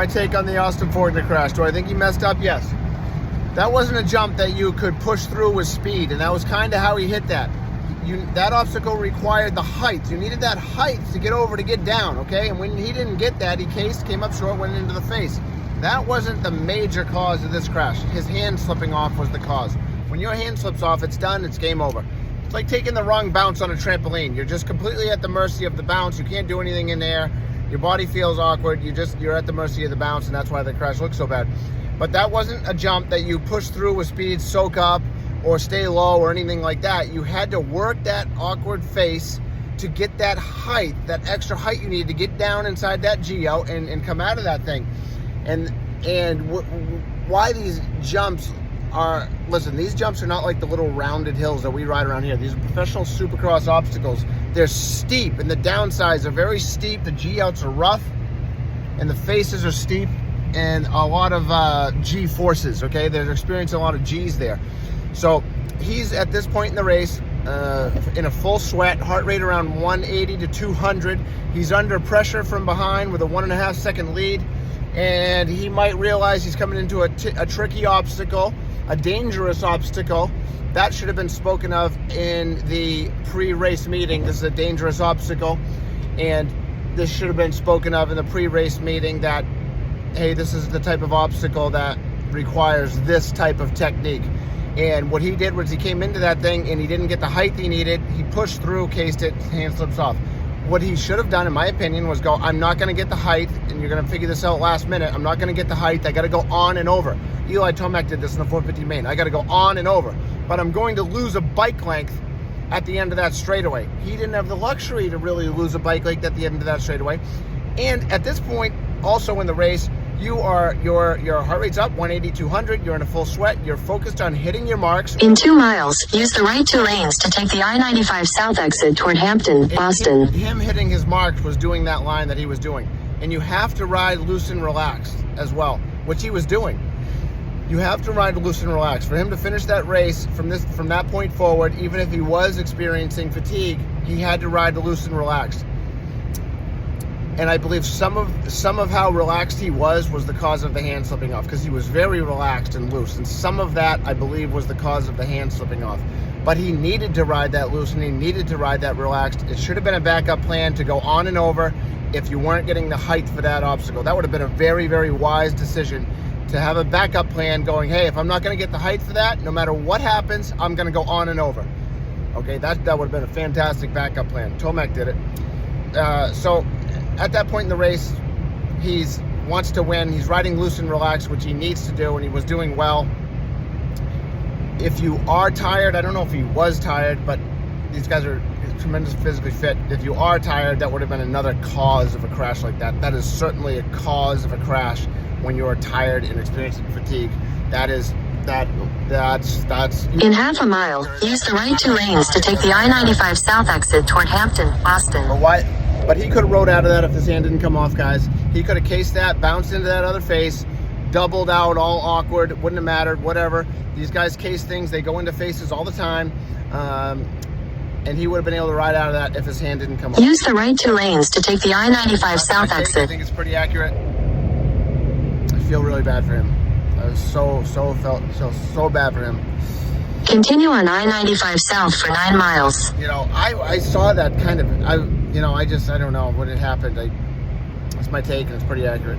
My take on the Austin Forkner crash. Do I think he messed up? Yes. That wasn't a jump that you could push through with speed, and that was kind of how he hit that. That obstacle required the height. You needed that height to get over to get down, okay? And when he didn't get that, he came up short, went into the face. That wasn't the major cause of this crash. His hand slipping off was the cause. When your hand slips off, it's done, it's game over. It's like taking the wrong bounce on a trampoline. You're just completely at the mercy of the bounce. You can't do anything in there. Your body feels awkward. You're at the mercy of the bounce, and that's why the crash looks so bad. But that wasn't a jump that you push through with speed, soak up, or stay low or anything like that. You had to work that awkward face to get that height, that extra height you need to get down inside that geo and come out of that thing. And why these jumps are, listen, these jumps are not like the little rounded hills that we ride around here. These are professional supercross obstacles. They're steep, and the downsides are very steep. The G-outs are rough, and the faces are steep, and a lot of G forces, okay? They're experiencing a lot of G's there. So he's at this point in the race in a full sweat, heart rate around 180 to 200. He's under pressure from behind with a 1.5 second lead, and he might realize he's coming into a tricky obstacle, a dangerous obstacle. That should have been spoken of in the pre-race meeting. This is a dangerous obstacle, and this should have been spoken of in the pre-race meeting that, hey, this is the type of obstacle that requires this type of technique. And what he did was he came into that thing and he didn't get the height he needed. He pushed through, cased it, hand slips off. What he should have done, in my opinion, was go, I'm not going to get the height, and you're going to figure this out last minute. I'm not going to get the height. I got to go on and over. Eli Tomac did this in the 450 main. I got to go on and over. But I'm going to lose a bike length at the end of that straightaway. He didn't have the luxury to really lose a bike length at the end of that straightaway. And at this point, also in the race, your heart rate's up, 180, 200. You're in a full sweat. You're focused on hitting your marks. In 2 miles, use the right 2 lanes to take the I-95 south exit toward Hampton, Boston. Him hitting his marks was doing that line that he was doing. And you have to ride loose and relaxed as well, which he was doing. You have to ride loose and relaxed. For him to finish that race from that point forward, even if he was experiencing fatigue, he had to ride loose and relaxed. And I believe some of how relaxed he was the cause of the hand slipping off, because he was very relaxed and loose. And some of that, I believe, was the cause of the hand slipping off. But he needed to ride that loose, and he needed to ride that relaxed. It should have been a backup plan to go on and over if you weren't getting the height for that obstacle. That would have been a very, very wise decision to have a backup plan going, hey, if I'm not going to get the height for that, no matter what happens, I'm going to go on and over. Okay, that would have been a fantastic backup plan. Tomac did it. So at that point in the race, he wants to win. He's riding loose and relaxed, which he needs to do, and he was doing well. If you are tired, I don't know if he was tired, but these guys are tremendously physically fit. If you are tired, that would have been another cause of a crash like that. That is certainly a cause of a crash when you are tired and experiencing fatigue. That's In half a mile, use the right 2 lanes to take the I-95 south exit toward Hampton, Boston. But he could have rode out of that if his hand didn't come off, guys. He could have cased that, bounced into that other face, doubled out, all awkward. Wouldn't have mattered, whatever. These guys case things. They go into faces all the time. And he would have been able to ride out of that if his hand didn't come off. Use the right 2 lanes to take the I-95 south exit. I think it's pretty accurate. I feel really bad for him. I felt so bad for him. Continue on I-95 south for 9 miles. You know, I saw that kind of, I don't know what had happened. That's my take, and it's pretty accurate.